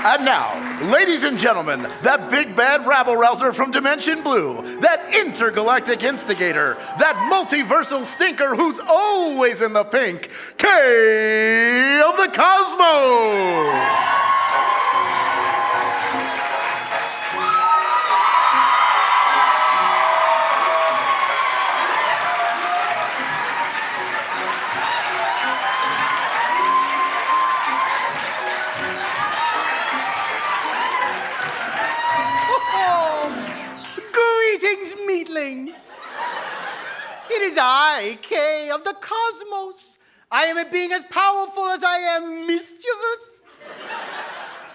And now, ladies and gentlemen, that big bad rabble-rouser from Dimension Blue, that intergalactic instigator, that multiversal stinker who's always in the pink, K of the Cosmos! Meatlings. It is I, K of the Cosmos. I am a being as powerful as I am mischievous.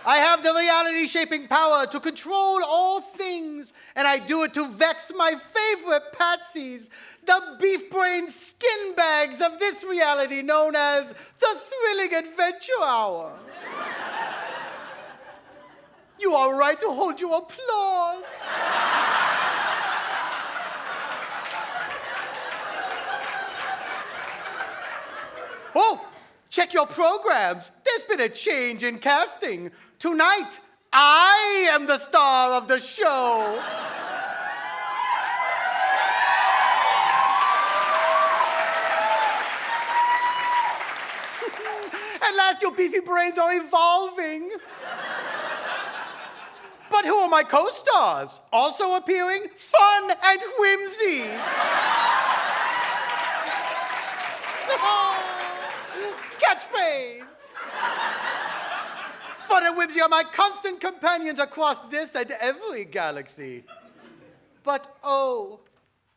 I have the reality-shaping power to control all things, and I do it to vex my favorite patsies, the beef-brained skin bags of this reality known as the Thrilling Adventure Hour. You are right to hold your applause. Oh, check your programs. There's been a change in casting. Tonight, I am the star of the show. At last, your beefy brains are evolving. But who are my co-stars? Also appearing? Fun and whimsy. Catchphrase. Fun and whimsy are my constant companions across this and every galaxy. But oh,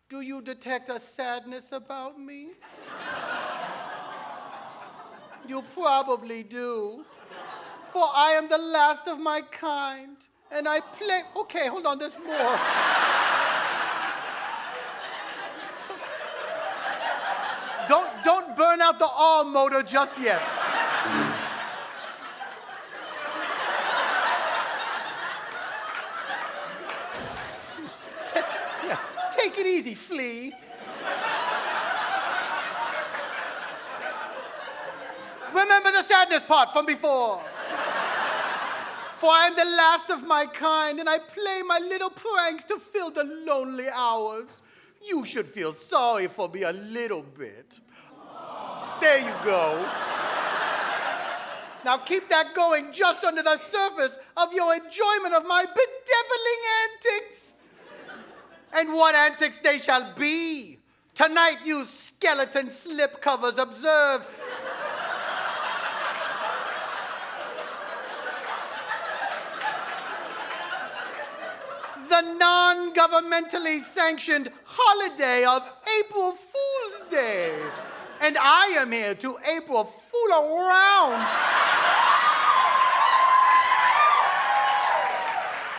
do you detect a sadness about me? You probably do. For I am the last of my kind, and I play... Okay, hold on, there's more. Don't burn out the awe motor just yet. Take it easy, flea. Remember the sadness part from before. For I am the last of my kind, and I play my little pranks to fill the lonely hours. You should feel sorry for me a little bit. There you go. Now keep that going just under the surface of your enjoyment of my bedeviling antics. And what antics they shall be. Tonight, you skeleton slipcovers, observe. The non-governmentally sanctioned holiday of April Fool's Day. And I am here to April Fool around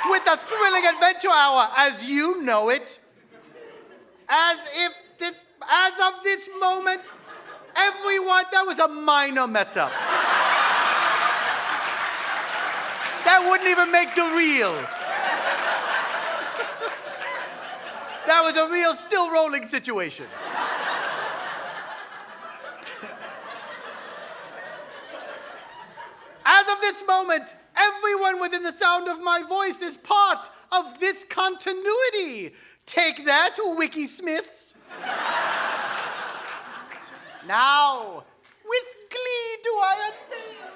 with the Thrilling Adventure Hour as you know it. As of this moment, everyone, that was a minor mess up. That wouldn't even make the reel. That was a real still rolling situation. As of this moment, everyone within the sound of my voice is part of this continuity. Take that, Wiki Smiths. Now, with glee do I unveil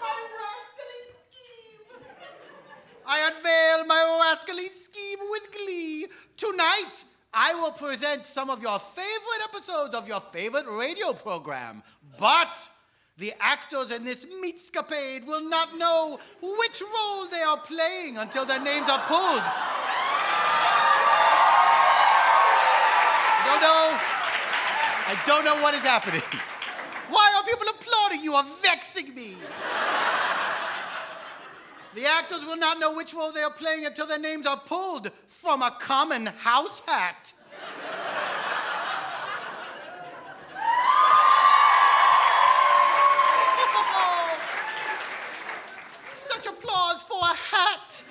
my rascally scheme. I unveil my rascally scheme with glee. Tonight, I will present some of your favorite episodes of your favorite radio program. But the actors in this meatscapade will not know which role they are playing until their names are pulled. I don't know what is happening. Why are people applauding? You are vexing me. The actors will not know which role they are playing until their names are pulled from a common house hat. Such applause for a hat.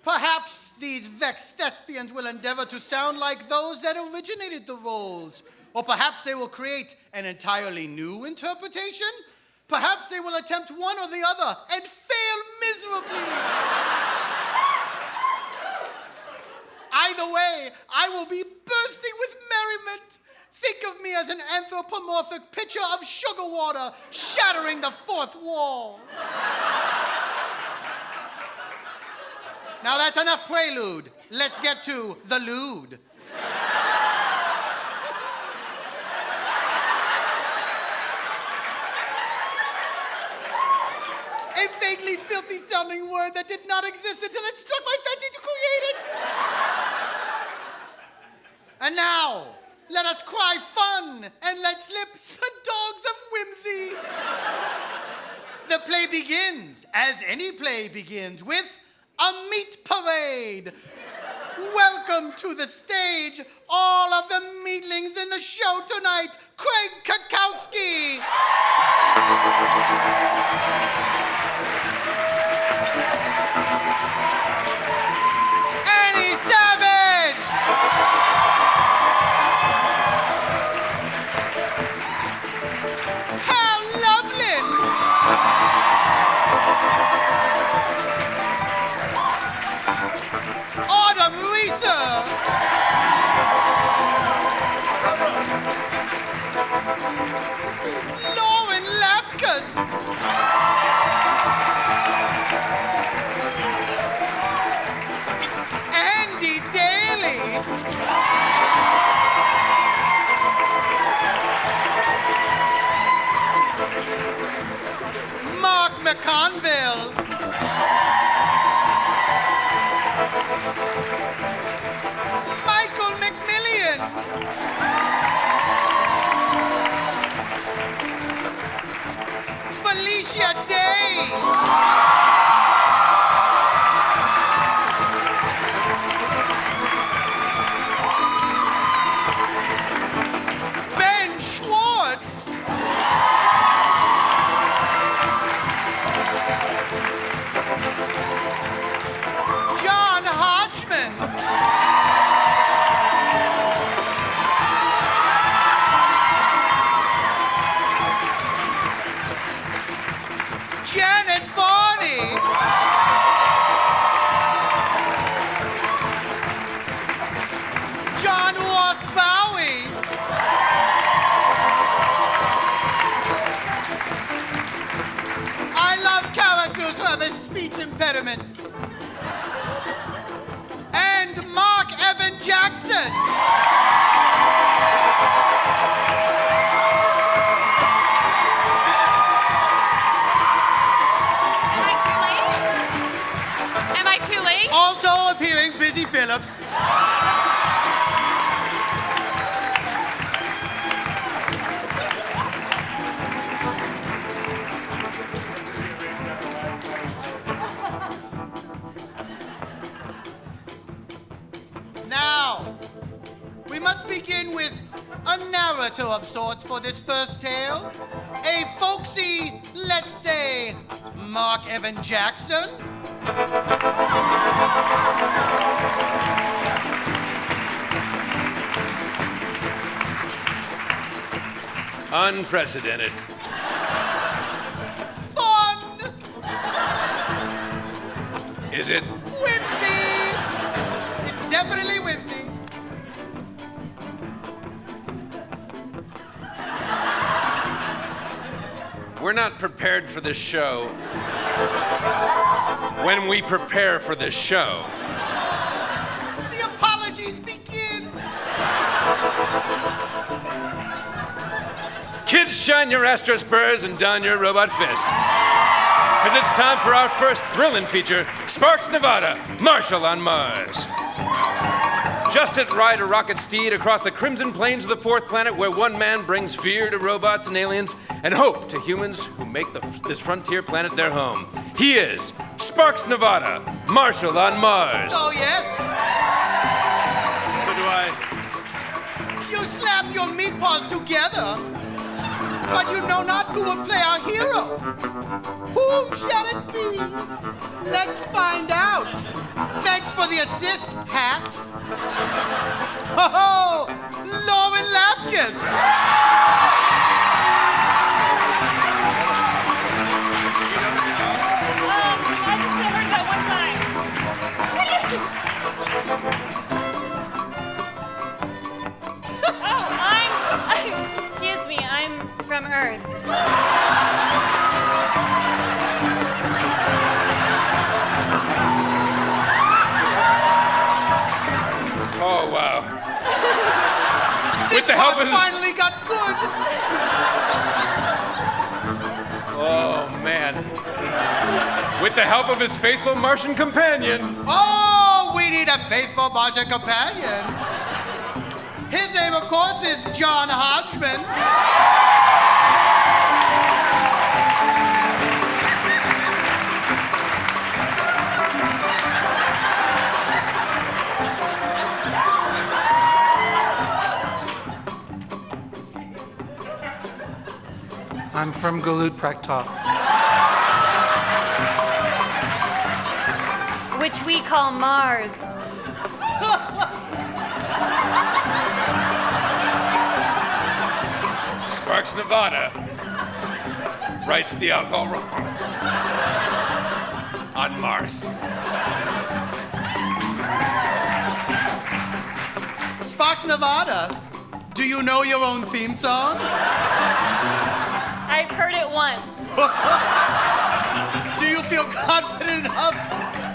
Perhaps these vexed thespians champions will endeavor to sound like those that originated the roles. Or perhaps they will create an entirely new interpretation. Perhaps they will attempt one or the other and fail miserably. Either way, I will be bursting with merriment. Think of me as an anthropomorphic pitcher of sugar water shattering the fourth wall. Now that's enough prelude. Let's get to the lewd. A vaguely filthy sounding word that did not exist until it struck my fancy to create it. And now, let us cry fun and let slip the dogs of whimsy. The play begins, as any play begins, with a meat parade. Welcome to the stage, all of the meatlings in the show tonight. Craig Cackowski. Annie Savage. Hal Lublin. Reeser. Lapkus. Daly. Marc McConville. Michael McMillian. Felicia Day. Ben Schwartz. John Hodgman. Varney. John Ross Bowie. I love characters who have a speech impediment. And Marc Evan Jackson. Also appearing, Busy Phillips. Now, we must begin with a narrator of sorts for this first tale. A folksy, let's say, Marc Evan Jackson. Unprecedented. Fun! Is it? Whimsy! It's definitely whimsy. We're not prepared for this show. When we prepare for this show. The apologies begin. Kids, shine your Astro Spurs and don your robot fist. Because it's time for our first thrilling feature, Sparks, Nevada, Marshall on Mars. Just it ride a rocket steed across the crimson plains of the fourth planet where one man brings fear to robots and aliens and hope to humans who make this frontier planet their home. He is Sparks, Nevada, Marshall on Mars. Oh, yes? So do I. You slap your meat paws together. but you know not who will play our hero. Whom shall it be? Let's find out. Thanks for the assist, Hat. Ho-ho! Lauren Lapkus! I just heard that one time. Excuse me, I'm from Earth. Oh, wow. This part finally got good. Oh, man. With the help of his faithful Martian companion. Oh, we need a faithful Martian companion. His name, of course, is John Hodgman. I'm from Galut Praktok. Which we call Mars. Sparks, Nevada. Rights the outlaw wrongs. On Mars. Sparks, Nevada. Do you know your own theme song? I've heard it once. Do you feel confident enough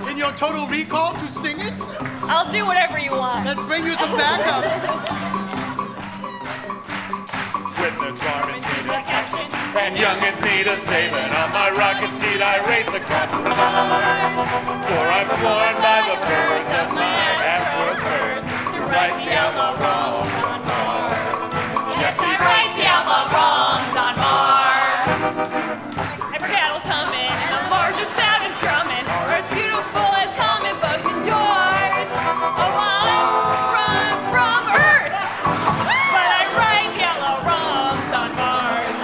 in your total recall to sing it? I'll do whatever you want. Let's bring you some backups. When there's varmints Like action. and youngins need a saving, on my rocket seat I race across the sky. For I've sworn by the birds of my Ashworth hers to right the outlaw wrongs on Mars. Yes, I right the outlaw wrongs on Mars. Every cattle's humming and the margin sound is drumming. Are as beautiful as common bugs and doors. Oh, I'm from Earth, but I right the outlaw wrongs on Mars.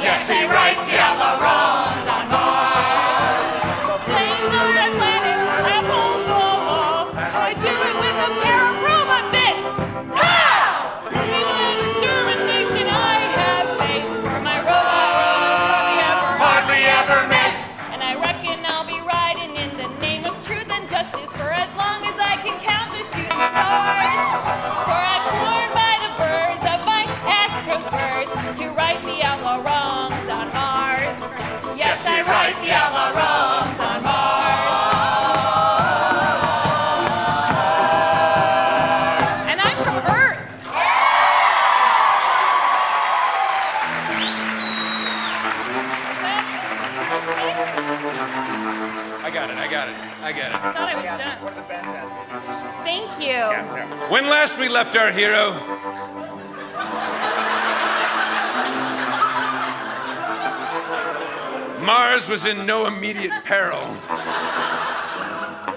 Yes, he writes the outlaw wrongs on Mars. Planes on that planet, I hold the wall. I do it with a pair of robot fists. Ha! The extermination I have faced for my robot Hardly ever miss. and I reckon I'll be riding in the name of truth and justice for as long as I can count the shooting stars. For I've sworn by the birds of my astro spurs to right the outlaw wrongs on Mars. Yes, I right the outlaw wrongs on Mars. And I'm from Earth. I got it. I thought I was done. Thank you. When last we left our hero, Mars was in no immediate peril.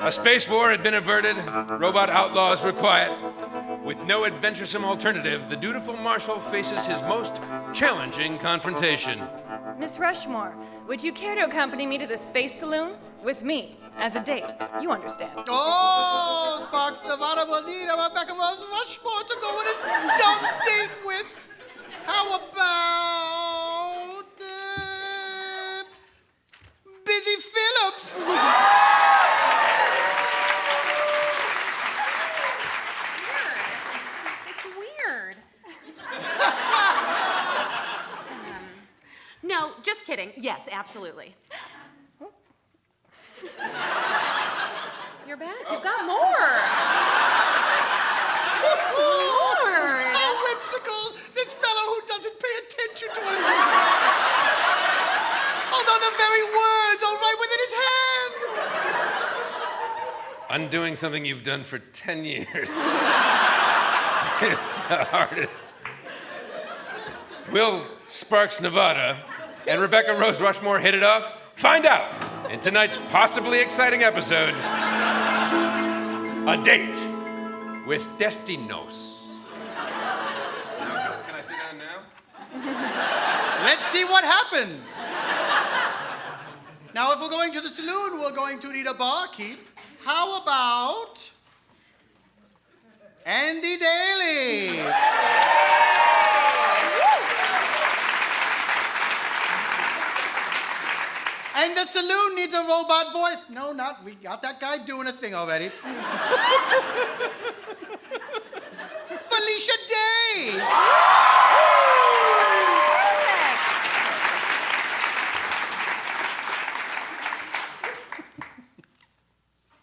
A space war had been averted, robot outlaws were quiet. With no adventuresome alternative, the dutiful Marshal faces his most challenging confrontation. Miss Rushmore, would you care to accompany me to the space saloon? With me, as a date. You understand. Oh, Sparks, Nevada will need a Rebecca Rose Rushmore to go on his dumb date with. How about Busy Phillips? It's weird. No, just kidding. Yes, absolutely. You're back. You've got more. More. How whimsical! This fellow who doesn't pay attention to what he's although the very words are right within his hand. Undoing something you've done for 10 years. It's the hardest. Will Sparks, Nevada, and Rebecca Rose Rushmore hit it off? Find out in tonight's possibly exciting episode, A Date with Destinos. Now, can I sit down now? see what happens. Now, if we're going to the saloon, we're going to need a barkeep. How about Andy Daly? And the saloon needs a robot voice. No, not. We got that guy doing a thing already. Felicia Day.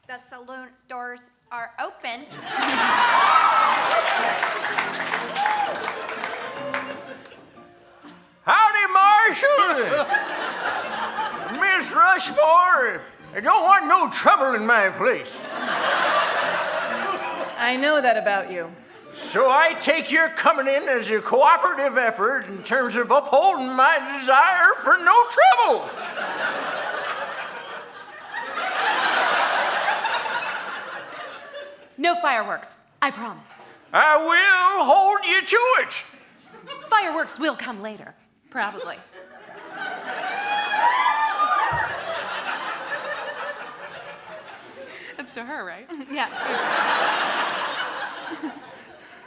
The saloon doors are open. Howdy, Marshal! Miss Rushmore, I don't want no trouble in my place. I know that about you. So I take your coming in as a cooperative effort in terms of upholding my desire for no trouble. No fireworks, I promise. I will hold you to it. Fireworks will come later, probably. That's to her, right? Yeah.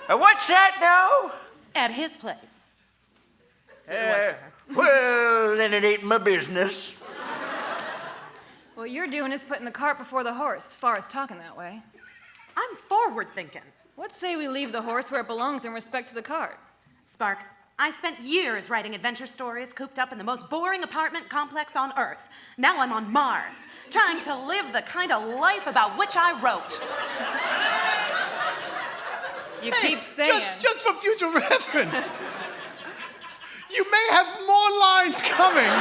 What's that now? At his place. Well, then it ain't my business. What you're doing is putting the cart before the horse, as far as talking that way. I'm forward thinking. What say we leave the horse where it belongs in respect to the cart? Sparks, I spent years writing adventure stories cooped up in the most boring apartment complex on Earth. Now I'm on Mars, trying to live the kind of life about which I wrote. You keep saying. Just for future reference, you may have more lines coming.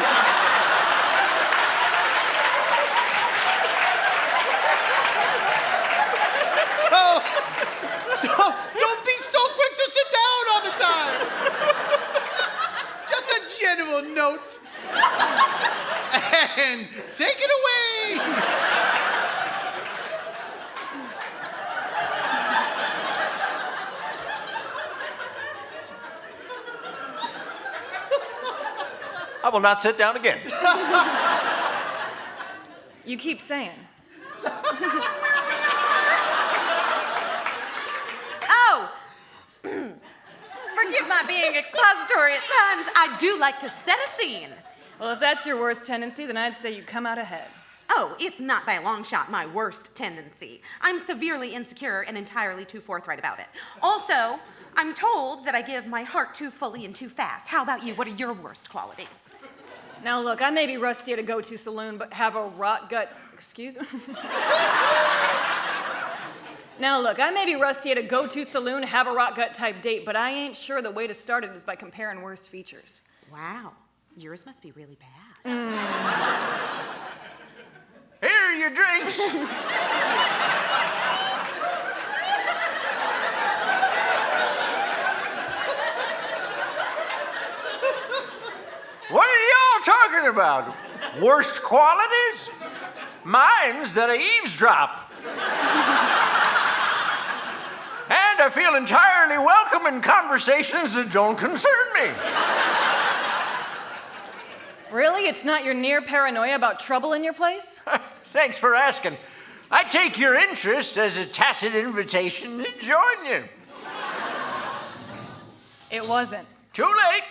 So, don't be so quick to sit down all the time. Just a general note. And take it away. I will not sit down again. You keep saying. Oh, forgive my being expository at times. I do like to set a scene. Well, if that's your worst tendency, then I'd say you come out ahead. Oh, it's not by a long shot my worst tendency. I'm severely insecure and entirely too forthright about it. Also, I'm told that I give my heart too fully and too fast. How about you? What are your worst qualities? Now, look, I may be rusty at a go-to saloon, but have a rot gut. Excuse me? Now, look, I may be rusty at a go-to saloon, have a rot gut type date, but I ain't sure the way to start it is by comparing worst features. Wow, yours must be really bad. Here are your drinks. What are y'all talking about? Worst qualities? Mine's that I eavesdrop. And I feel entirely welcome in conversations that don't concern me. Really? It's not your near paranoia about trouble in your place? Thanks for asking. I take your interest as a tacit invitation to join you. It wasn't. Too late.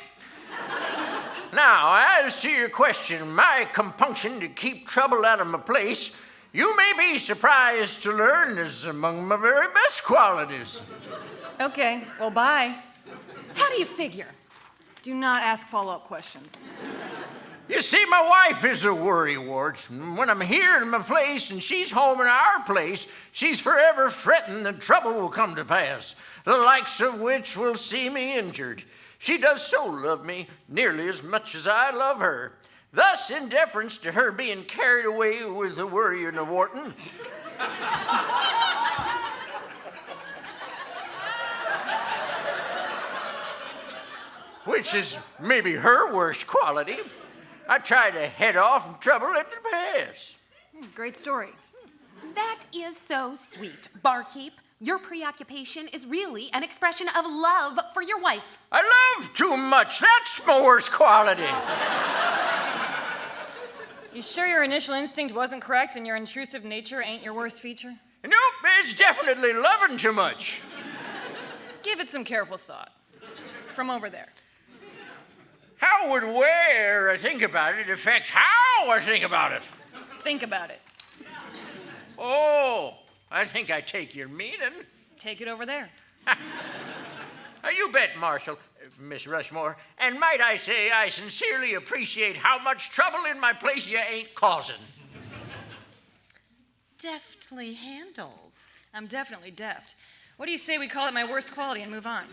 Now, as to your question, my compunction to keep trouble out of my place, you may be surprised to learn is among my very best qualities. Okay, well, bye. How do you figure? Do not ask follow-up questions. You see, my wife is a worrywart. When I'm here in my place and she's home in our place, she's forever fretting that trouble will come to pass, the likes of which will see me injured. She does so love me, nearly as much as I love her. Thus, in deference to her being carried away with the worry and the warting, which is maybe her worst quality, I try to head off trouble at the pass. Great story. That is so sweet. Barkeep, Your preoccupation is really an expression of love for your wife. I love too much. That's my worst quality. You sure your initial instinct wasn't correct and your intrusive nature ain't your worst feature? Nope, it's definitely loving too much. Give it some careful thought. From over there. How would where I think about it affect how I think about it? Think about it. Oh, I think I take your meaning. Take it over there. You bet, Marshal, Miss Rushmore. And might I say, I sincerely appreciate how much trouble in my place you ain't causing. Deftly handled. I'm definitely deft. What do you say we call it my worst quality and move on?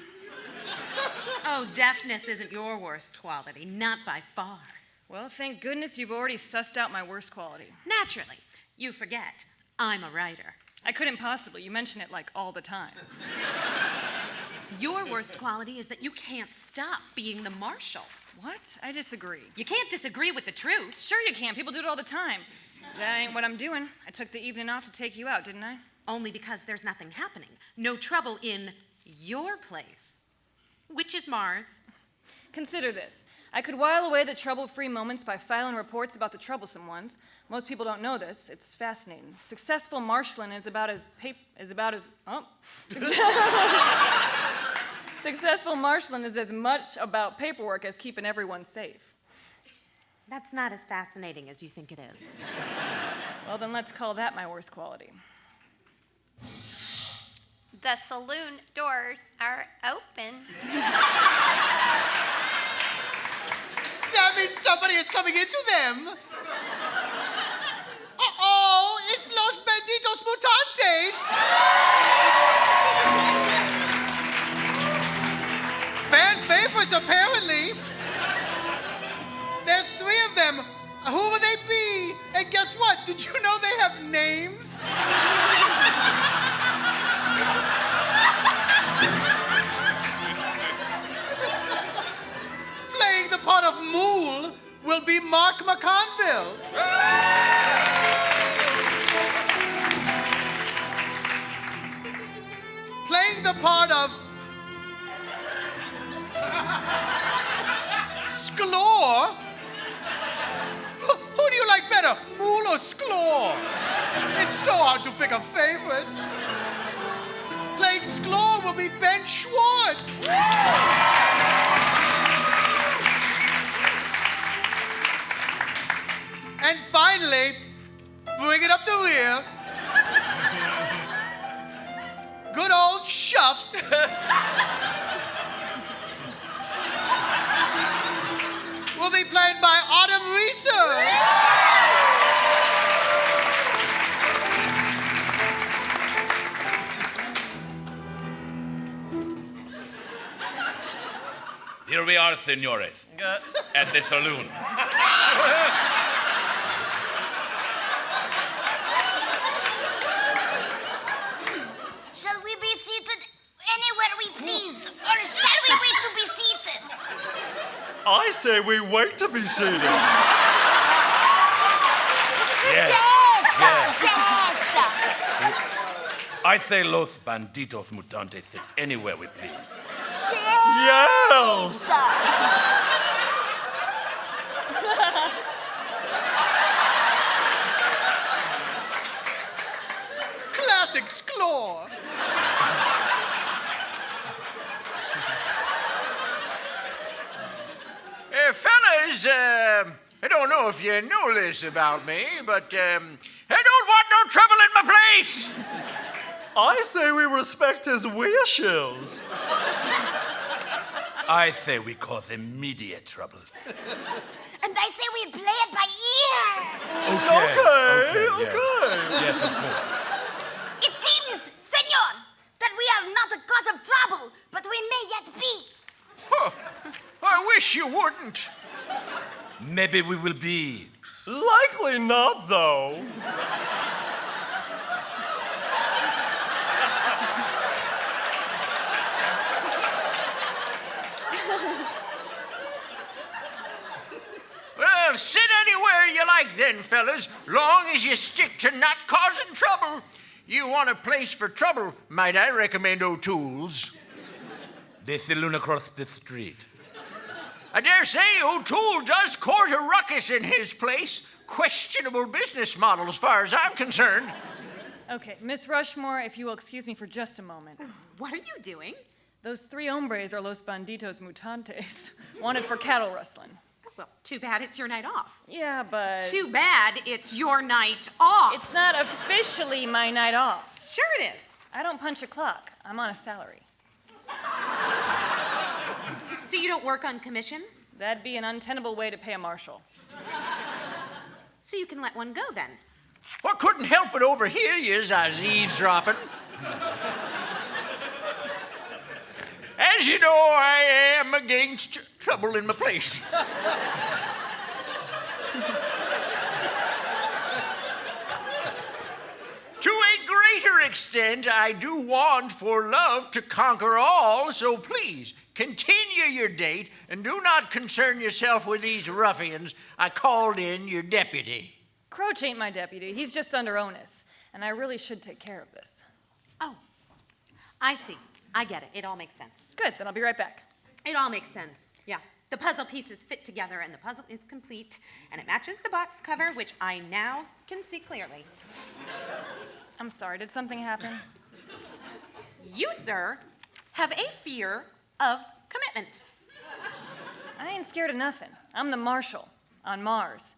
Oh, deafness isn't your worst quality, not by far. Well, thank goodness you've already sussed out my worst quality. Naturally. You forget, I'm a writer. I couldn't possibly. You mention it like all the time. Your worst quality is that you can't stop being the marshal. What? I disagree. You can't disagree with the truth. Sure you can. People do it all the time. That ain't what I'm doing. I took the evening off to take you out, didn't I? Only because there's nothing happening. No trouble in your place. Which is Mars. Consider this. I could while away the trouble-free moments by filing reports about the troublesome ones. Most people don't know this. It's fascinating. Successful marshalling is about as Successful marshalling is as much about paperwork as keeping everyone safe. That's not as fascinating as you think it is. Well, then let's call that my worst quality. The saloon doors are open. That means somebody is coming into them. Uh-oh, it's Los Benditos Mutantes. Fan favorites, apparently. There's 3 of them. Who will they be? And guess what? Did you know they have names? Playing the part of Mool will be Marc McConville. Playing the part of Sklor. Who do you like better, Mool or Sklor? It's so hard to pick a favorite. Playing Sklor will be Ben Schwartz. And finally, bring it up the rear. Good old Shuff. Will be played by Autumn Reeser. Here we are, senores, at the saloon. Shall we be seated anywhere we please, or shall we wait to be seated? I say we wait to be seated. Yes. Yes. I say Los Banditos Mutantes sit anywhere we please. Yes! Classic Sklor. Fellas, I don't know if you know this about me, but I don't want no trouble in my place. I say we respect his wishes. I say we cause immediate trouble. And I say we play it by ear. Okay. Yes, of course. It seems, senor, that we are not the cause of trouble, but we may yet be. Oh, I wish you wouldn't. Maybe we will be. Likely not, though. Well, sit anywhere you like then, fellas, long as you stick to not causing trouble. You want a place for trouble, might I recommend O'Toole's? The saloon across the street. I dare say O'Toole does court a ruckus in his place. Questionable business model as far as I'm concerned. Okay, Miss Rushmore, if you will excuse me for just a moment. What are you doing? Those 3 hombres are Los Banditos Mutantes, wanted for cattle rustling. Well, too bad it's your night off. Yeah, but... Too bad it's your night off. It's not officially my night off. Sure it is. I don't punch a clock. I'm on a salary. So you don't work on commission? That'd be an untenable way to pay a marshal. So you can let one go then? What couldn't help but overhear you as I was eavesdropping. As you know, I am against trouble in my place. To a greater extent, I do want for love to conquer all, so please continue your date and do not concern yourself with these ruffians. I called in your deputy. Croach ain't my deputy. He's just under onus, and I really should take care of this. Oh, I see. I get it. It all makes sense. Good, then I'll be right back. It all makes sense. Yeah. The puzzle pieces fit together and the puzzle is complete, and it matches the box cover, which I now can see clearly. I'm sorry, did something happen? You, sir, have a fear of commitment. I ain't scared of nothing. I'm the marshal on Mars,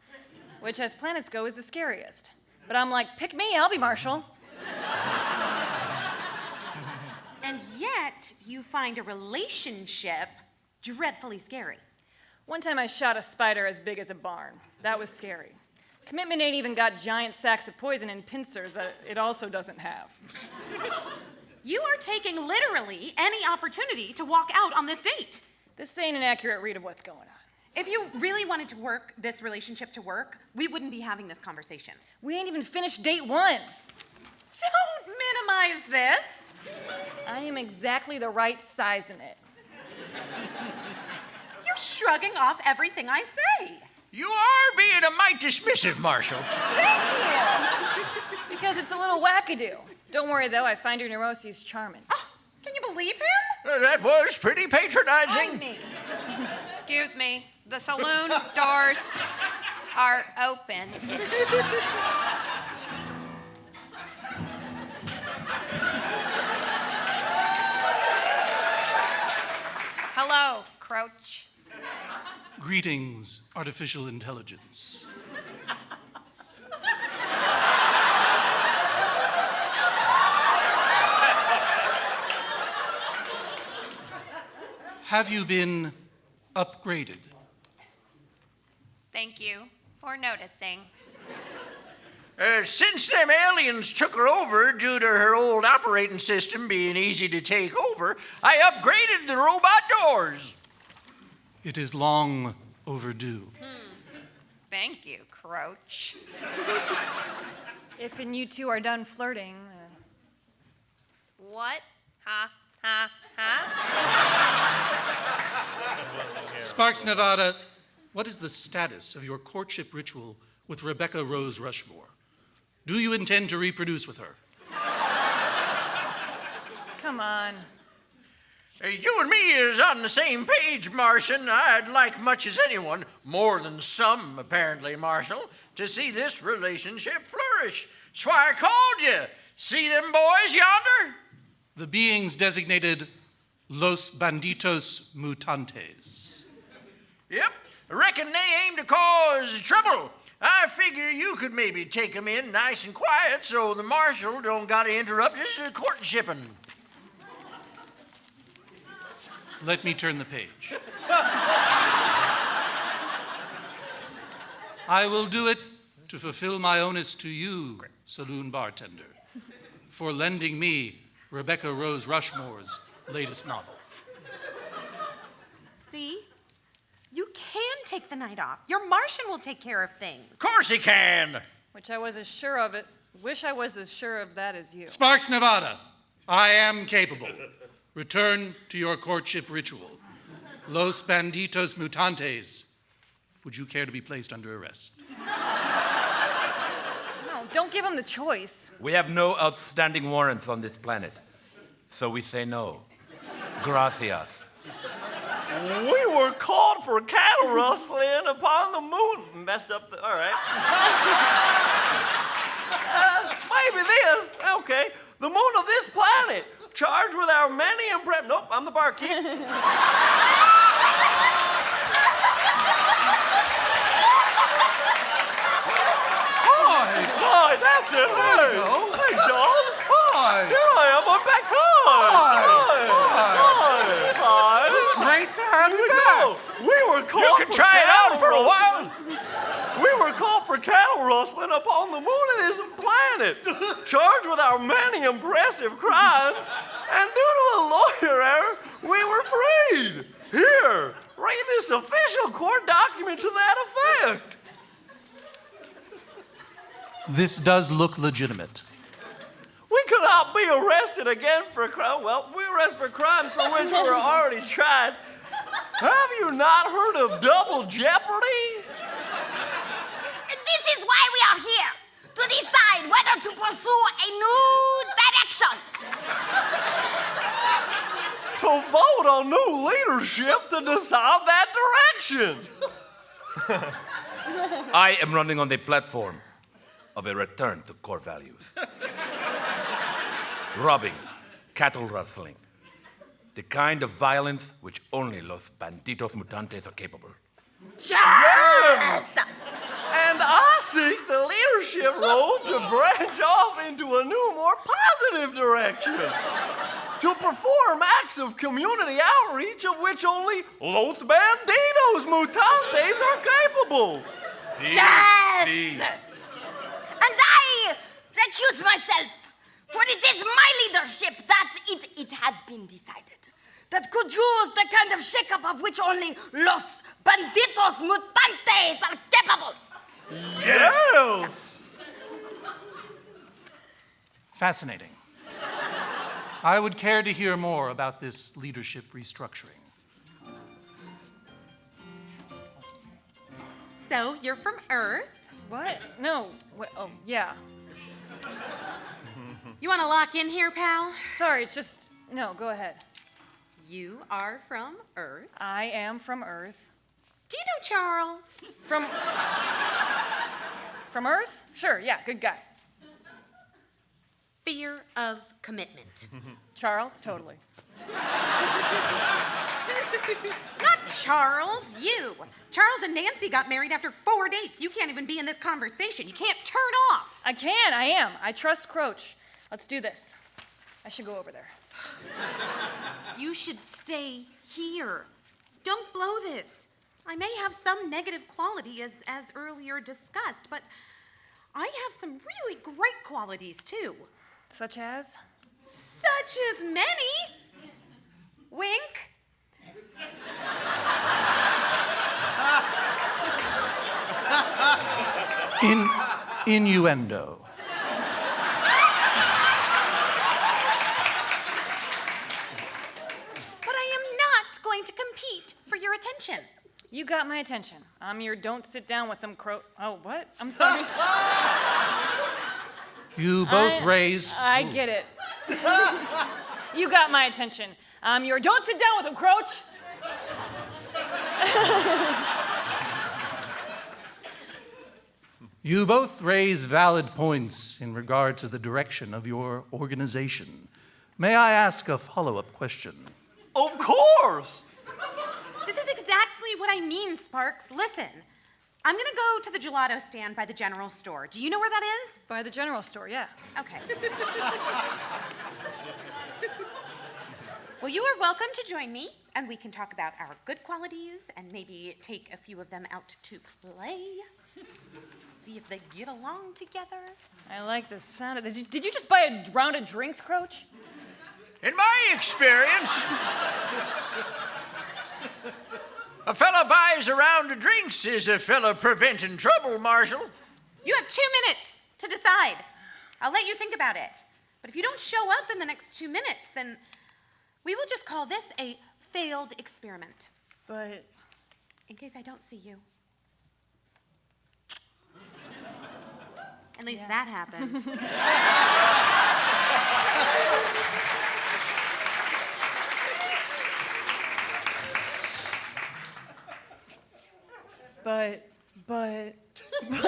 which as planets go is the scariest. But I'm like, pick me, I'll be marshal. And yet, you find a relationship dreadfully scary. One time I shot a spider as big as a barn. That was scary. Commitment ain't even got giant sacks of poison and pincers that it also doesn't have. You are taking literally any opportunity to walk out on this date. This ain't an accurate read of what's going on. If you really wanted to work this relationship to work, we wouldn't be having this conversation. We ain't even finished date 1. Don't minimize this. I am exactly the right size in it. You're shrugging off everything I say. You are being a mite dismissive, Marshal. Thank you. Because it's a little wackadoo. Don't worry, though, I find your neuroses charming. Oh, can you believe him? That was pretty patronizing. Me. Excuse me, the saloon doors are open. Hello, Croach. Greetings, artificial intelligence. Have you been upgraded? Thank you for noticing. Since them aliens took her over due to her old operating system being easy to take over, I upgraded the robot doors. It is long overdue. Thank you, Croach. If and you two are done flirting... What? Ha, ha, ha? Sparks, Nevada, what is the status of your courtship ritual with Rebecca Rose Rushmore? Do you intend to reproduce with her? Come on. You and me is on the same page, Martian. I'd like much as anyone, more than some apparently, Marshal, to see this relationship flourish. That's why I called you. See them boys yonder? The beings designated Los Banditos Mutantes. Yep. I reckon they aim to cause trouble. I figure you could maybe take them in nice and quiet so the marshal don't gotta interrupt his courtshiping. Let me turn the page. I will do it to fulfill my onus to you, saloon bartender, for lending me Rebecca Rose Rushmore's latest novel. See? You can take the night off. Your Martian will take care of things. Of course he can. Which I was as sure of it. Wish I was as sure of that as you. Sparks, Nevada, I am capable. Return to your courtship ritual. Los Banditos Mutantes, would you care to be placed under arrest? No, don't give him the choice. We have no outstanding warrants on this planet, so we say no. Gracias. We were caught for cattle rustling upon the moon. Messed up all right. Maybe this. Okay. The moon of this planet. Charged with our many Nope, I'm the barkeep. Hi, that's it. Hey, hey, John. Hi. Here I am. I'm back. Hi. It's great to have you back. We were caught. You can try it out for a while. We were caught for cattle rustling upon the moon of this planet, charged with our many impressive crimes, and due to a lawyer error, we were freed. Here, read this official court document to that effect. This does look legitimate. We cannot be arrested again for crime. Well, we arrest for crimes for which we were already tried. Have you not heard of double jeopardy? This is why we are here, to decide whether to pursue a new direction. To vote on new leadership to decide that direction. I am running on the platform of a return to core values. Robbing, cattle rustling, the kind of violence which only los banditos mutantes are capable. Yes! And I seek the leadership role to branch off into a new, more positive direction. To perform acts of community outreach of which only los banditos mutantes are capable. Yes! And I recuse myself, for it is my leadership that it has been decided that could use the kind of shakeup of which only los banditos mutantes are capable. Yes! Fascinating. I would care to hear more about this leadership restructuring. So, you're from Earth? What? No. Oh, yeah. You want to lock in here, pal? Sorry, it's just... No, go ahead. You are from Earth? I am from Earth. Do you know Charles? From Earth? Sure, yeah, good guy. Fear of commitment. Charles, totally. Not Charles, you. Charles and Nancy got married after 4 dates. You can't even be in this conversation. You can't turn off. I can, I am. I trust Croach. Let's do this. I should go over there. You should stay here. Don't blow this. I may have some negative quality, as earlier discussed, but I have some really great qualities, too. Such as? Such as many. Wink. Innuendo. But I am not going to compete for your attention. You got my attention. I'm your don't sit down with them Oh, what? I'm sorry. You both raise... I get it. You got my attention. I'm your don't sit down with them, Croach. You both raise valid points in regard to the direction of your organization. May I ask a follow-up question? Of course! This is exactly what I mean, Sparks. Listen, I'm gonna go to the gelato stand by the general store. Do you know where that is? By the general store, yeah. Okay. Well, you are welcome to join me, and we can talk about our good qualities and maybe take a few of them out to play. See if they get along together. I like the sound of it. Did you just buy a round of drinks, Croach? In my experience, a fella buys a round of drinks is a fella preventing trouble, Marshal. You have 2 minutes to decide. I'll let you think about it. But if you don't show up in the next 2 minutes, then we will just call this a failed experiment. But... in case I don't see you. At least that happened. But. And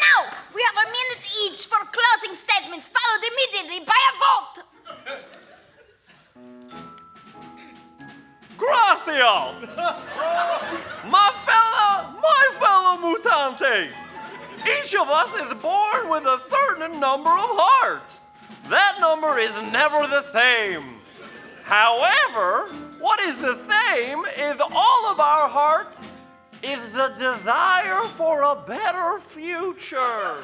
now, we have a minute each for closing statements, followed immediately by a vote. Gracias! My fellow mutantes! Each of us is born with a certain number of hearts. That number is never the same. However, what is the same is all of our hearts is the desire for a better future.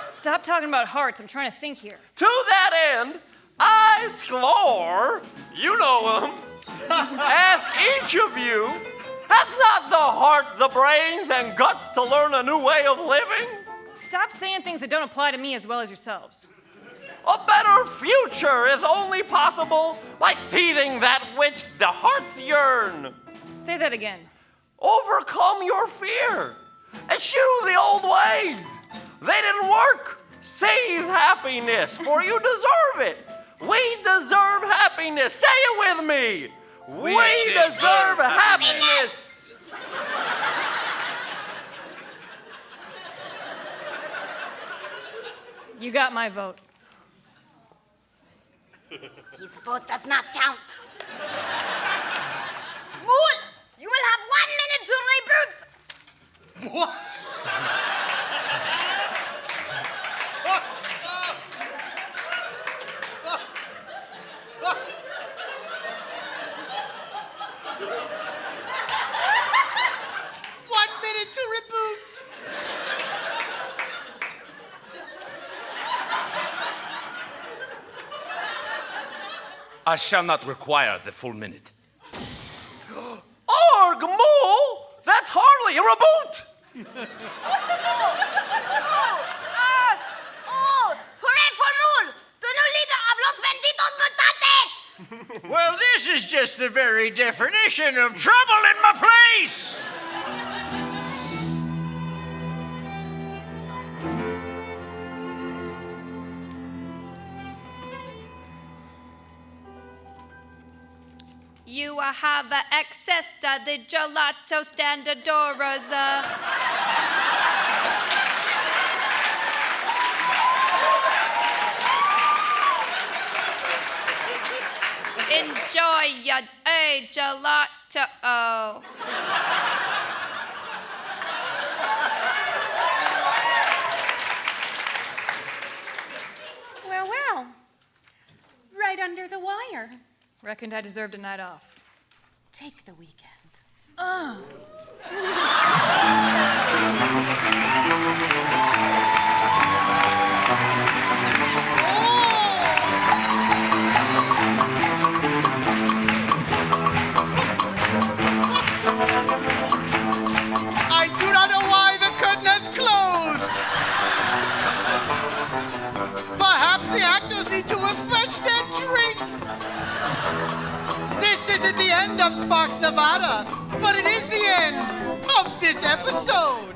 Stop talking about hearts. I'm trying to think here. To that end, I score, you know him, ask each of you, has not the heart, the brains, and guts to learn a new way of living? Stop saying things that don't apply to me as well as yourselves. A better future is only possible by seizing that which the hearts yearn. Say that again. Overcome your fear. Eschew the old ways. They didn't work. Seize happiness, for you deserve it. We deserve happiness. Say it with me. We deserve happiness. You got my vote. His vote does not count. Mool, you will have 1 minute to reboot. What? I shall not require the full minute. Arg, Mool! That's hardly a reboot! Hooray for Mool, the new leader of Los Benditos Mutantes! Well, this is just the very definition of trouble in my place! You have access to the gelato standardoras. Enjoy your gelato. Well. Right under the wire. Reckoned I deserved a night off. Take the weekend. I do not know why the curtain has closed. Perhaps the actors need to refresh their drinks. This isn't the end of Sparks, Nevada, but it is the end of this episode.